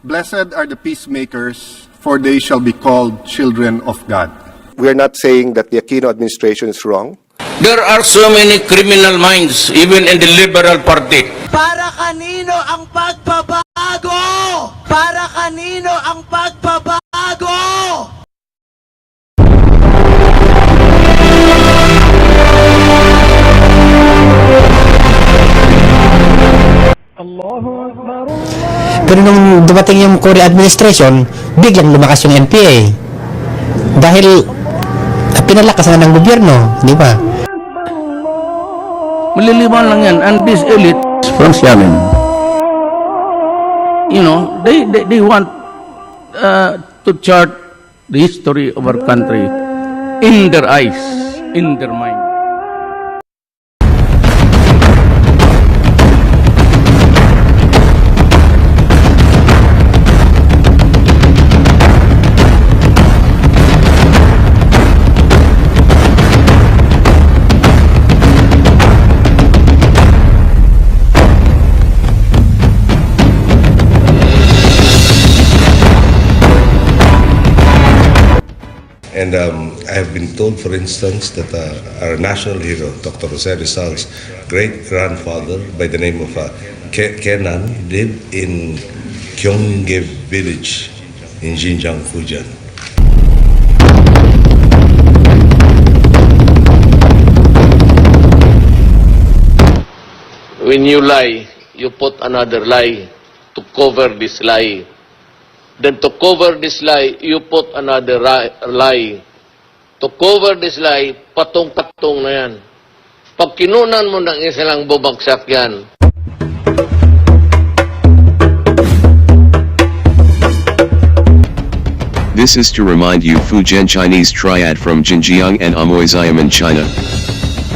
Blessed are the peacemakers, for they shall be called children of God. We are not saying that the Aquino administration is wrong. There are so many criminal minds, even in the Liberal Party. Para kanino ang pagbabago? Para kanino ang pagbabago? Pero nung dumating yung Korea administration, biglang lumakas yung NPA. Dahil pinalakas na ng gobyerno, di ba? Maliliman lang yan. And this elite from Xiamen, you know, they want to chart the history of our country in their eyes, in their mind. And I have been told, for instance, that our national hero, Dr. Jose Rizal's great-grandfather by the name of Kenan lived in Gyeonggi village in Jinjiang, Fujian. When you lie, you put another lie to cover this lie. Then to cover this lie, you put another lie. To cover this lie, patong-patong na yan. Pag kinunan mo ng isa lang, bubagsak yan. This is to remind you Fujian Chinese Triad from Jinjiang and in China.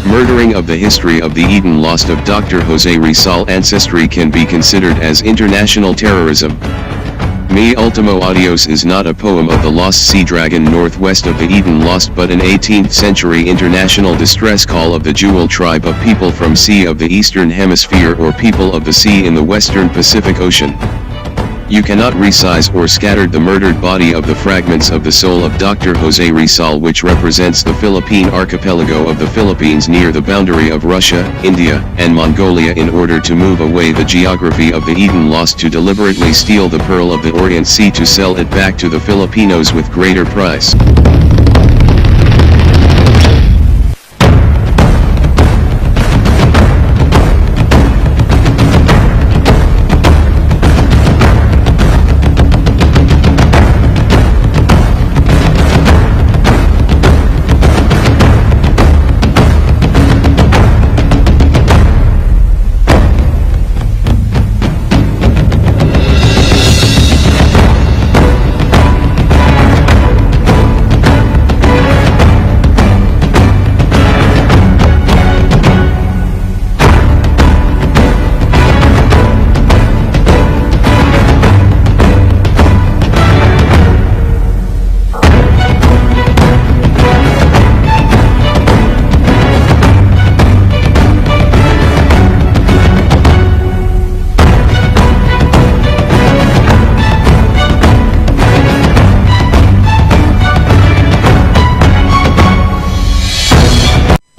Murdering of the history of the Eden lost of Dr. Jose Rizal Ancestry can be considered as international terrorism. Me Ultimo Adios is not a poem of the lost sea dragon northwest of the Eden lost but an 18th century international distress call of the Jewel tribe of people from Sea of the Eastern Hemisphere or people of the sea in the Western Pacific Ocean. You cannot resize or scattered the murdered body of the fragments of the soul of Dr. Jose Rizal, which represents the Philippine archipelago of the Philippines near the boundary of Russia, India, and Mongolia in order to move away the geography of the Eden lost to deliberately steal the pearl of the Orient Sea to sell it back to the Filipinos with greater price.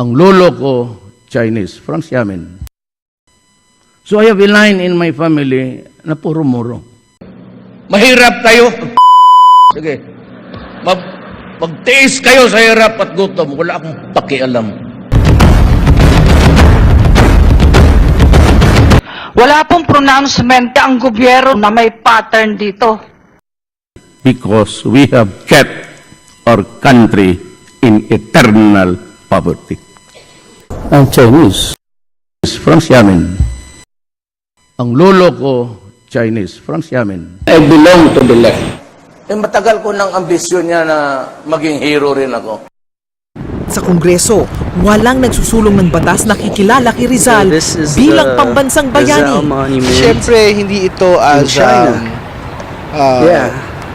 Ang lolo ko, Chinese, from Xiamen. So I have a line in my family na puro muro. Mahirap kayo. Sige. Magtiis kayo sa hirap at gutom. Wala akong pakialam. Wala pong pronouncement ang gobyerno na may pattern dito. Because we have kept our country in eternal poverty. Ang Chinese from Xiamen. Ang lolo ko, Chinese from Xiamen. I belong to the left. Matagal ko ng ambisyon niya na maging hero rin ako. Sa Kongreso, walang nagsusulong ng batas na kikilala kay Rizal bilang pambansang bayani. Siyempre, hindi ito as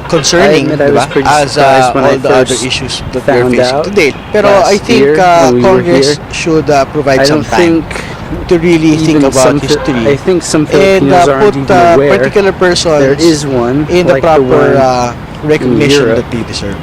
concerning, diba? As all the other issues that we're facing to date. Pero I think Congress should provide some time to really think about history. I think some Filipinos aren't even aware particular persons there is one in the proper recognition that they deserve.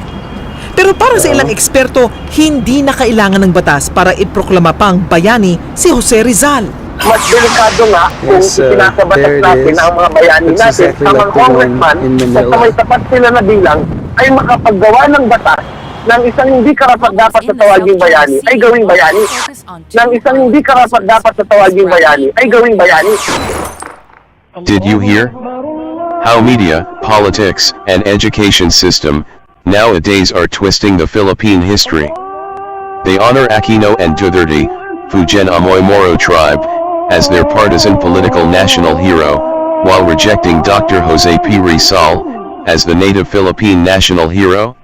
Pero para sa ilang eksperto, hindi na kailangan ng batas para iproklama pang bayani si Jose Rizal. Mas delikado nga kung sinasabatas natin ang mga bayani natin, ang mga congressman, sa may tapat sila na bilang, ay makapaggawa ng batas ng isang hindi karapat-dapat sa tawaging bayani ay gawing bayani. Ng isang hindi karapat-dapat sa tawaging bayani ay gawing bayani. Did you hear? How media, politics, and education system nowadays are twisting the Philippine history. They honor Aquino and Duterte, Fujian Moro tribe, as their partisan political national hero, while rejecting Dr. Jose P. Rizal as the native Philippine national hero.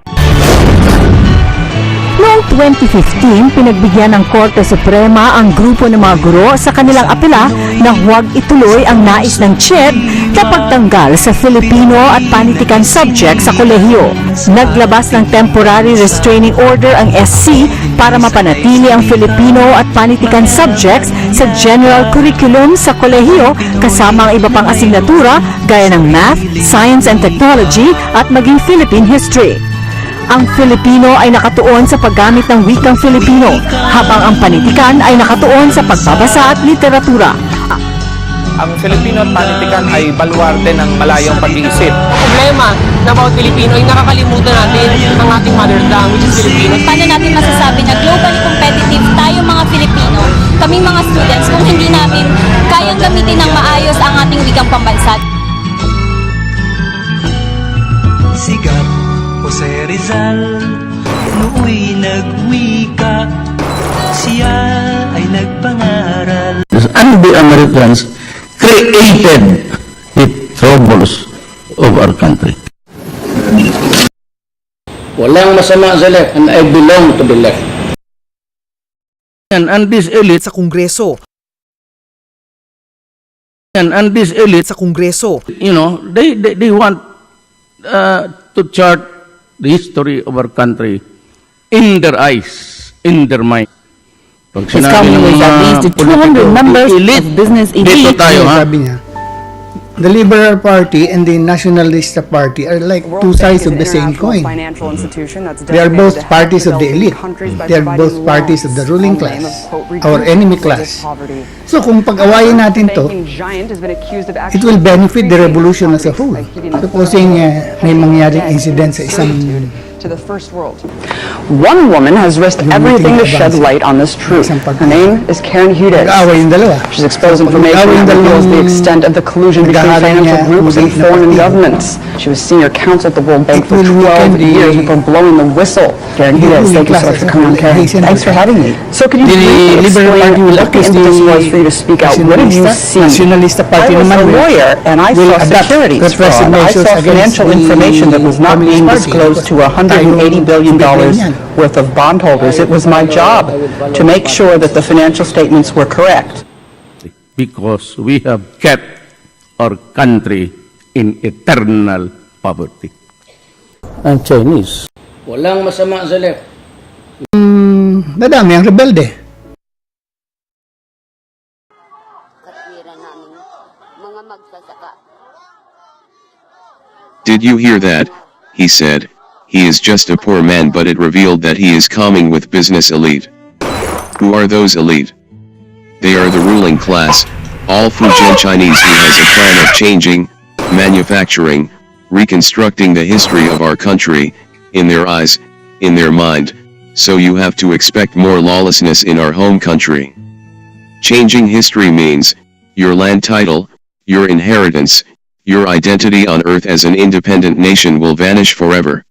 Noong 2015, pinagbigyan ng Korte Suprema ang grupo ng mga guro sa kanilang apela na huwag ituloy ang nais ng CHED na pagtanggal sa Filipino at panitikan subject sa kolehiyo. Naglabas ng Temporary Restraining Order ang SC para mapanatili ang Filipino at panitikan subjects sa general curriculum sa kolehiyo kasama ang iba pang asignatura gaya ng Math, Science and Technology at maging Philippine History. Ang Filipino ay nakatuon sa paggamit ng wikang Filipino, habang ang panitikan ay nakatuon sa pagbabasa at literatura. Ang Filipino at panitikan ay baluarte ng malayong pag-iisip. Problema na bawat Pilipino ay nakakalimutan natin ang ating mother tongue, which is Filipino. Paano natin masasabi na globally competitive tayo mga Filipino, kaming mga students, kung hindi namin kayang gamitin ng maayos ang ating wikang pambansa? Sigat Jose Rizal, nooy nagwika, siya ay nagpangaral. And the Americans created the troubles of our country. Walang masama sa left, and I belong to the left. And this elite sa Kongreso. And this elite sa Kongreso. You know, they want to chart the history of our country in their eyes, in their mind. Pag sinabi ng mga 200 members elite, of business elite, dito tayo, ha? Sabi niya, the Liberal Party and the Nationalista Party are like two sides of the same coin. They are both parties of the elite. They are both parties of the ruling class, our enemy class. So kung pag-awayin natin to, it will benefit the revolution as a whole. Supposing may mangyaring incident sa isang to the first world. One woman has risked everything to shed light on this truth. Her name is Karen Hudes. She's exposed information that reveals the extent of the collusion between financial groups and foreign governments. She was senior counsel at the World Bank for 12 years before blowing the whistle. Karen Hudes, thank you so much for coming on, Karen. Thanks for having me. So could you please explain what the impetus was for you to speak out? What did you see? I was a lawyer and I saw securities fraud. I saw financial information that was not being disclosed to $180 billion worth of bondholders. It was my job to make sure that the financial statements were correct. Because we have kept our country in eternal poverty. And Chinese. Walang masama sa left. Nadami ang rebelde. Did you hear that? He said. He is just a poor man, but it revealed that he is coming with business elite. Who are those elite? They are the ruling class, all Fujian Chinese who has a plan of changing, manufacturing, reconstructing the history of our country, in their eyes, in their mind, so you have to expect more lawlessness in our home country. Changing history means, your land title, your inheritance, your identity on earth as an independent nation will vanish forever.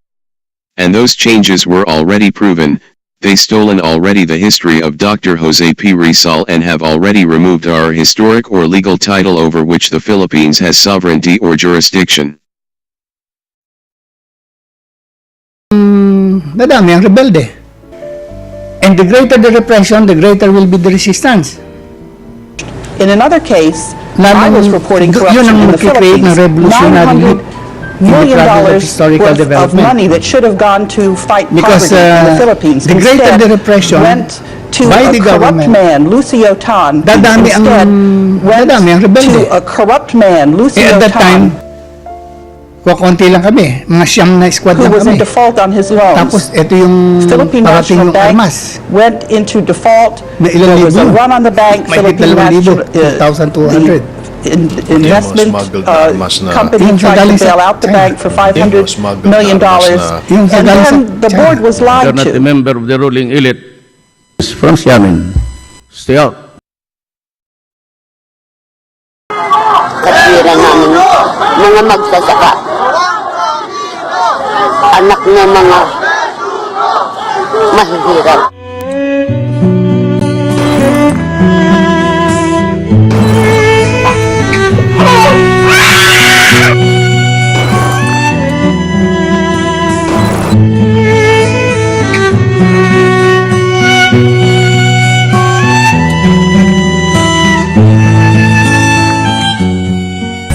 And those changes were already proven. They stolen already the history of Dr. Jose P. Rizal and have already removed our historic or legal title over which the Philippines has sovereignty or jurisdiction. Nadami ang rebelde. And the greater the repression, the greater will be the resistance. In another case, I was reporting corruption in the Philippines. $900 million worth of money that should have gone to fight poverty in the Philippines. The greater the repression, went to by a the corrupt government, man, Lucio Tan, dadami ang rebelde. to a corrupt man, Lucio At that time, Tan, kukunti lang kami, mga siyam na squad who lang was in kami. default on his loans. Tapos ito yung Philippine parating National yung Bank armas. went into default. Na ilang There was a libo? run on the bank. May Philippine 2,200. investment company tried to bail out the bank for $500 million. And then the board was lied You're not a to. member of the ruling elite. It's from Xiamen. Stay out. Katwiran namin mga magsasaka, anak ng mga mahihirap.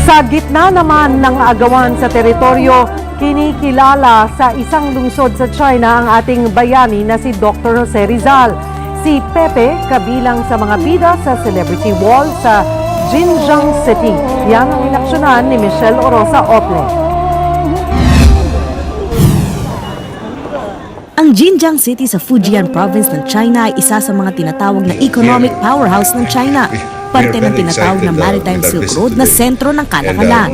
Sa gitna naman ng agawan sa teritoryo, kinikilala sa isang lungsod sa China ang ating bayani na si Dr. Jose Rizal. Si Pepe kabilang sa mga bida sa Celebrity Wall sa Jinjiang City. Yan ang inaksyonan ni Michelle Orosa Ople. Ang Jinjiang City sa Fujian Province ng China ay isa sa mga tinatawag na economic powerhouse ng China. Parte ng tinatawag na Maritime Silk Road na sentro ng kalakalan.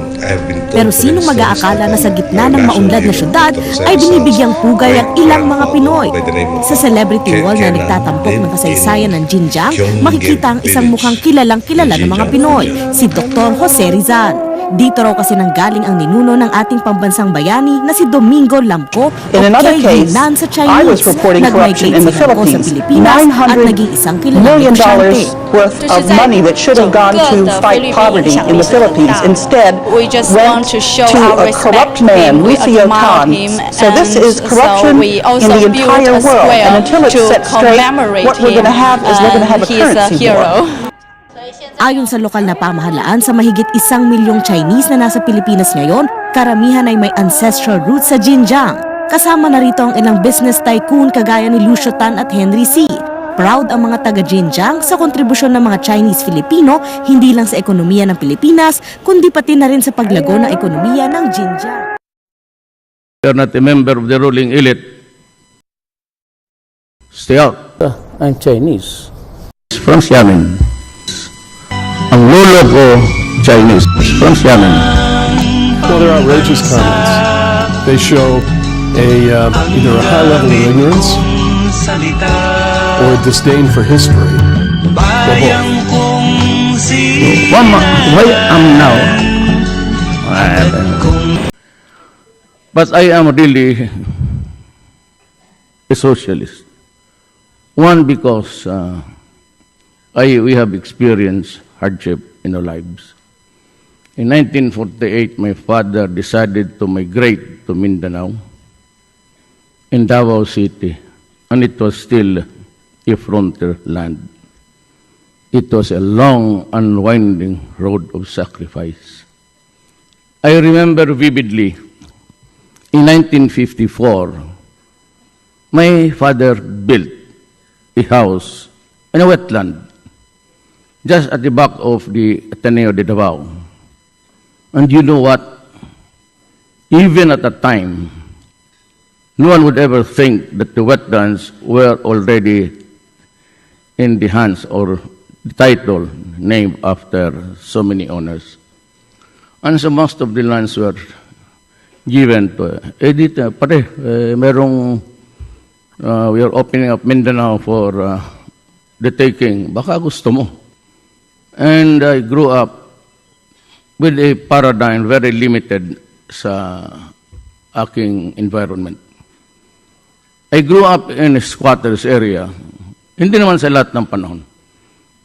Pero sinong mag-aakala na sa gitna ng maunlad na syudad ay binibigyang pugay ang ilang mga Pinoy? Sa Celebrity Wall na nagtatampok ng kasaysayan ng Jinjiang, makikita ang isang mukhang kilalang-kilala ng mga Pinoy, si Dr. Jose Rizal. Dito raw kasi nanggaling ang ninuno ng ating pambansang bayani na si Domingo Lamco o Kay Yunan sa I was Chinese. reporting corruption in the Philippines. $900 million worth of money that should have gone to fight poverty in the Philippines instead went to a corrupt man, Lucio Tan. So this is corruption in the entire world. And until it's set straight, what we're going to have is we're going to have a currency war. Ayon sa lokal na pamahalaan, sa mahigit 1 milyong Chinese na nasa Pilipinas ngayon, karamihan ay may ancestral roots sa Jinjiang. Kasama na rito ang ilang business tycoon kagaya ni Lucio Tan at Henry C. Proud ang mga taga-Jinjiang sa kontribusyon ng mga Chinese Filipino hindi lang sa ekonomiya ng Pilipinas, kundi pati na rin sa paglago ng ekonomiya ng Jinjiang. You're not a member of the ruling elite. Stay out. I'm Chinese. It's from Xiamen. Ang lolo ko, Chinese. It's from Xiamen. Well, they're outrageous comments. They show either a high level of ignorance or a disdain for history. Why am now? But I am really a socialist. One, because we have experienced hardship in our lives. In 1948, my father decided to migrate to Mindanao in Davao City, and it was still a frontier land. It was a long, unwinding road of sacrifice. I remember vividly, in 1954, my father built a house in a wetland, just at the back of the Ateneo de Davao. And you know what? Even at that time, no one would ever think that the wetlands were already in the hands or the title named after so many owners. And so most of the lands were given to we are opening up Mindanao for the taking. Baka gusto mo. And I grew up with a paradigm very limited sa aking environment. I grew up in a squatters area. Hindi naman sa lahat ng panahon.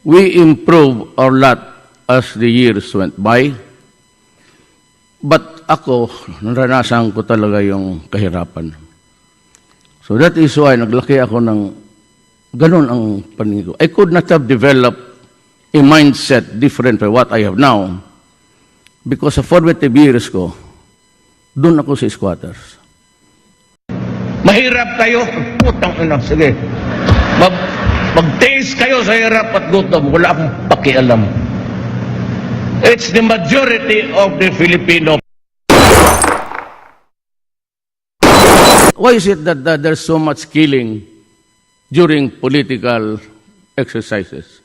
We improved our lot as the years went by. But ako, naranasan ko talaga yung kahirapan. So that is why naglaki ako ng ganun ang paningin ko. I could not have developed a mindset different from what I have now because sa formative years ko, doon ako sa squatters. Mahirap tayo. Putang ina. Sige. Magtiis kayo sa hirap at gutom, wala akong pakialam. It's the majority of the Filipino. Why is it that there's so much killing during political exercises?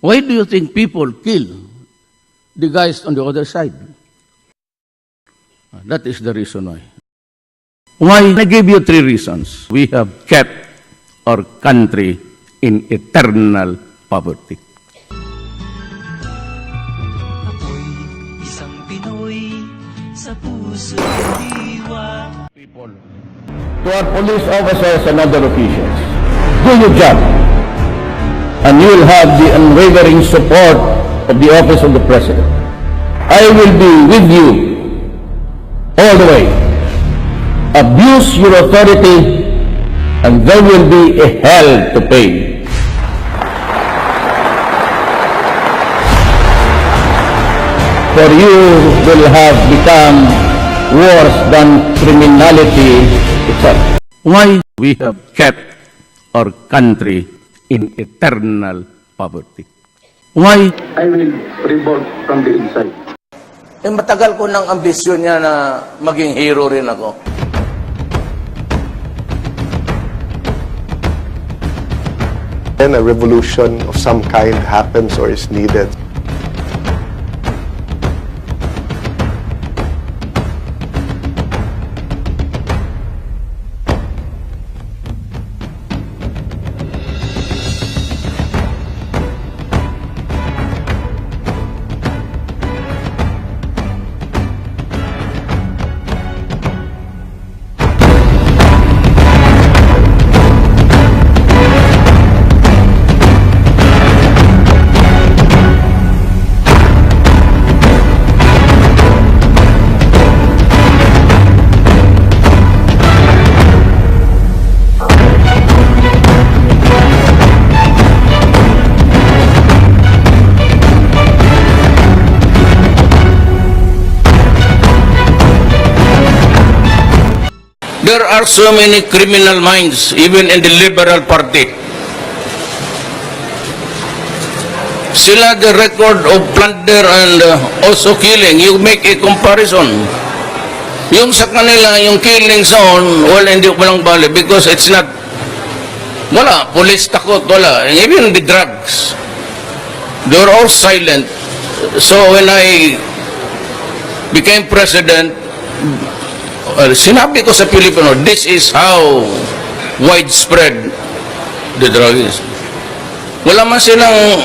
Why do you think people kill the guys on the other side? That is the reason why. Why? I give you 3 reasons. We have kept our country in eternal poverty. Isang Pinoy sa puso diwa. People, to our police officers and other officials, do your job, and you will have the unwavering support of the office of the President. I will be with you all the way. Abuse your authority, and there will be a hell to pay. For you will have become worse than criminality itself. Why we have kept our country in eternal poverty? Why? I will revolt from the inside. Matagal ko ng ambisyon niya na maging hero rin ako. When a revolution of some kind happens or is needed, There are so many criminal minds, even in the Liberal Party. Sila the record of plunder and also killing. You make a comparison. Yung sa kanila, yung killing zone, well, hindi ko lang bali because it's not, wala, police takot, wala. And even the drugs, they're all silent. So when I became president, sinabi ko sa Pilipino, this is how widespread the drug is. Wala man silang,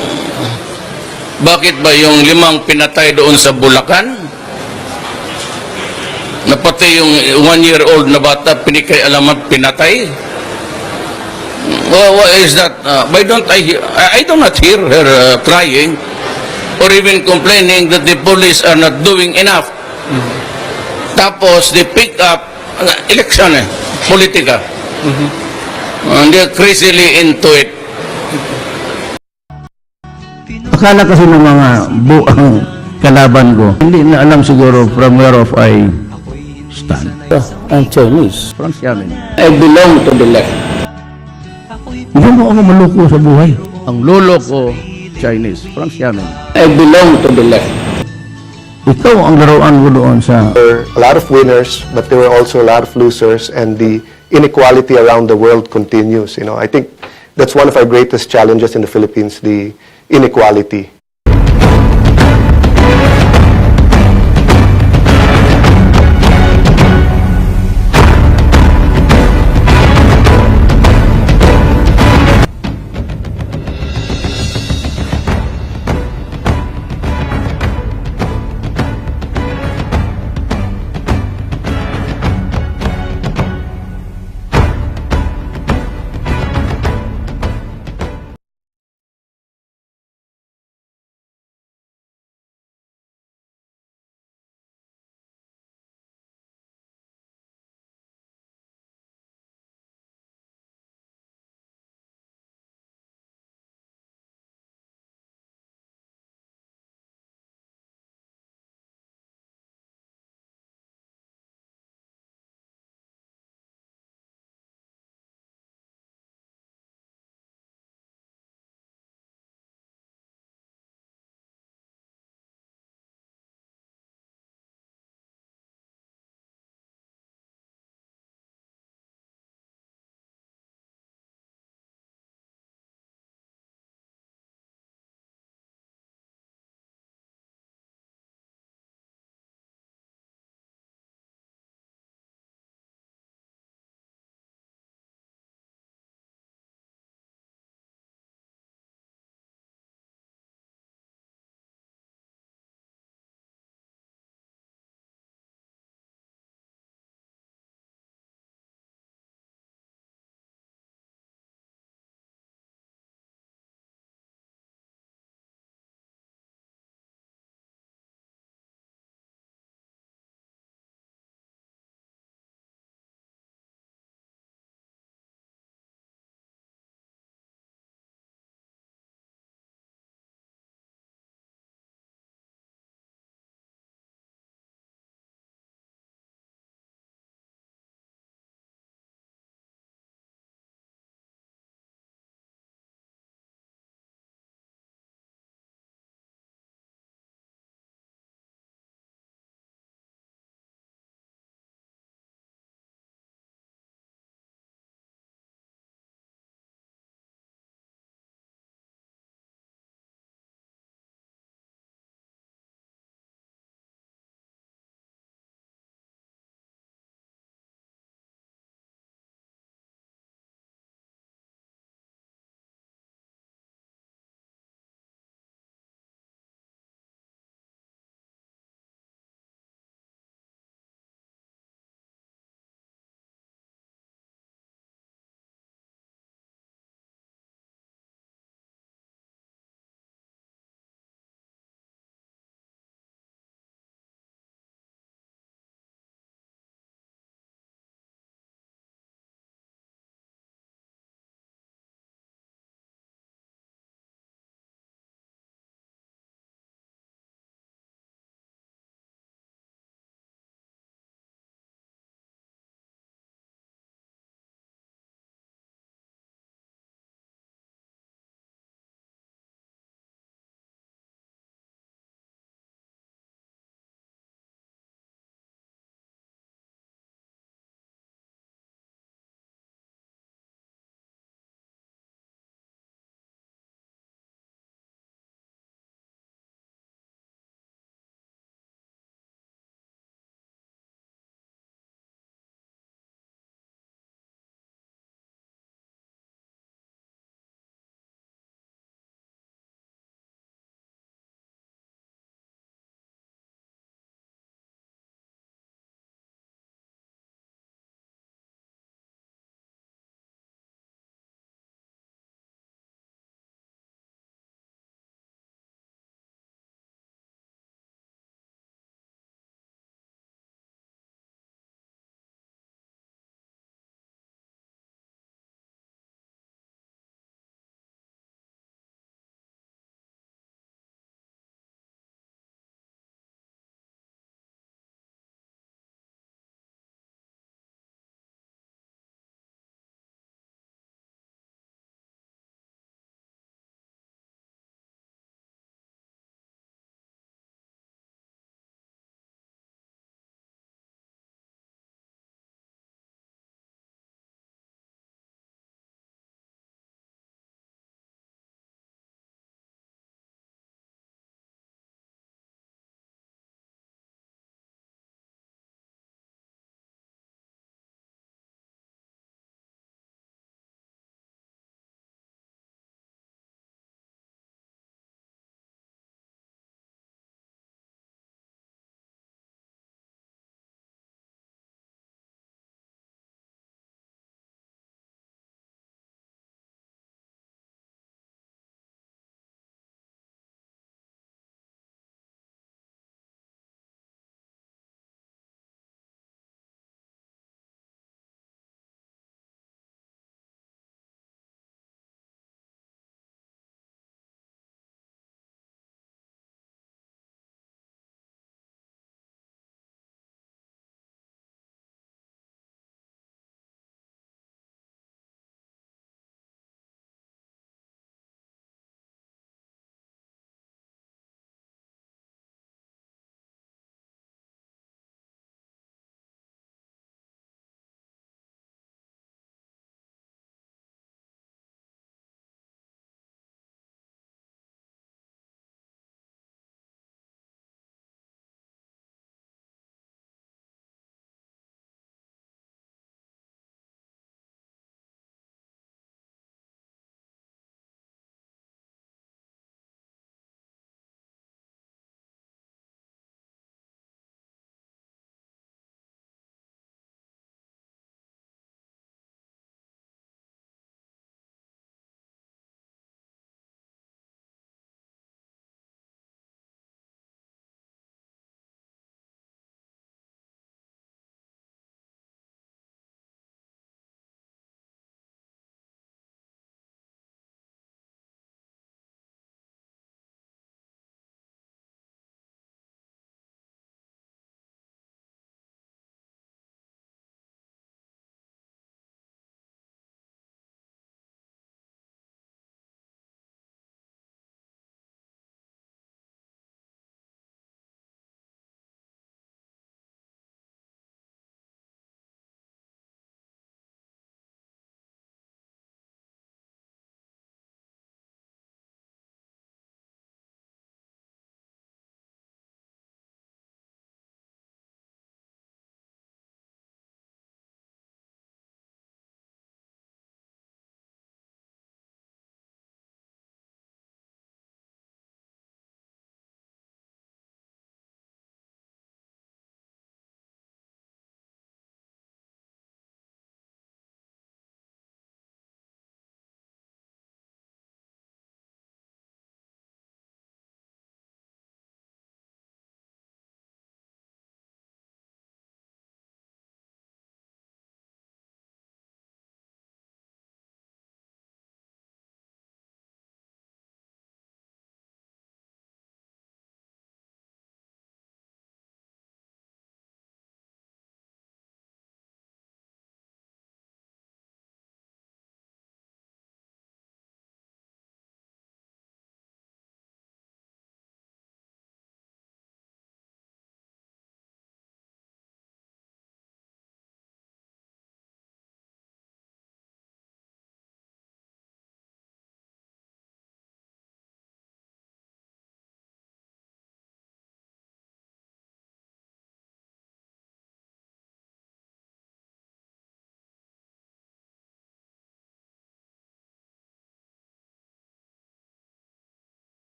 bakit ba yung 5 pinatay doon sa Bulacan? Na pati yung 1-year-old na bata, pinikay alamat, pinatay? Well, what is that? Why don't I do not hear her crying or even complaining that the police are not doing enough. Tapos, they pick up election politika. And they're crazily into it. Akala kasi ng mga buang kalaban ko, hindi na alam siguro from where of I stand. I'm Chinese, from Xiamen. I belong to the left. Hindi mo ako maloko sa buhay. Ang lolo ko, Chinese, from Xiamen. I belong to the left. Ito ang laruan ko doon sa... There were a lot of winners, but there were also a lot of losers, and the inequality around the world continues. You know, I think that's one of our greatest challenges in the Philippines, the inequality.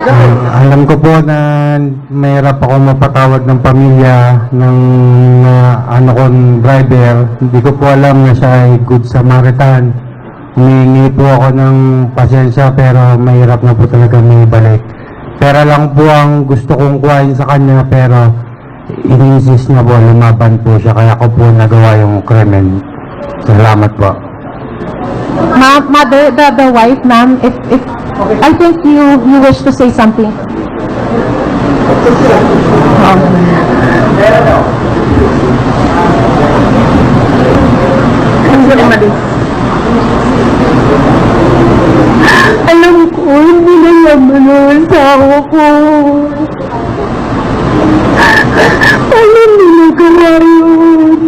Alam ko po na mahirap ako mapatawad ng pamilya ng ano kong driver. Hindi ko po alam na siya ay good Samaritan. Humingi po ako ng pasensya pero mahirap na po talaga may balik. Pera lang po ang gusto kong kuhain sa kanya pero ini-insist niya po, lumaban po siya kaya ko po nagawa yung krimen. Salamat po. Mother, the wife, ma'am, if I think you wish to say something. Alam ko, hindi na naman ang asawa ko. Alam mo na gawa yun.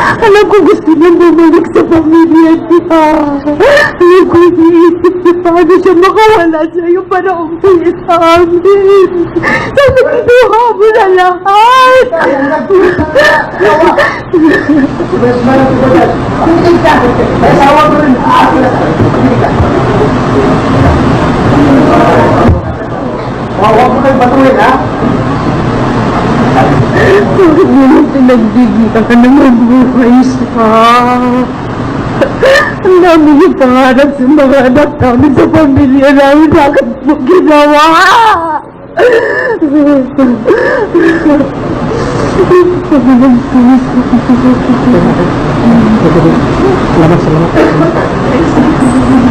Alam ko gusto niya bumalik sa pamilya niya. Alam ko iniisip niya paano siya makawala sa iyo para umuwi sa amin. Sana kinuha mo na lahat. Huwag mo kayo batuhin, ha? Bakit mo nang pinagbibigyan ka ng mabuhay sa? Ang dami yung pangarap sa mga anak namin sa pamilya namin. Bakit mo ginawa? Salamat.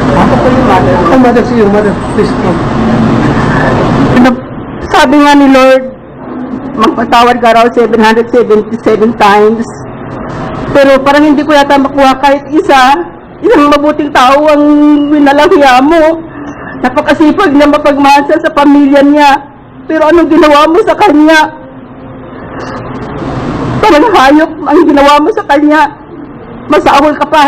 Ako po yung mother. Ang mother si your mother. Please come. Sabi nga ni Lord, magpatawad ka raw 777 times. Pero parang hindi ko yata makuha kahit isang mabuting tao ang winalangya mo. Napakasipag na mapagmasa sa pamilya niya. Pero anong ginawa mo sa kanya? Parang hayop ang ginawa mo sa kanya. Masahol ka pa.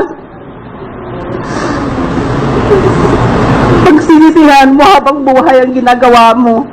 Pagsinisihan mo habang buhay ang ginagawa mo.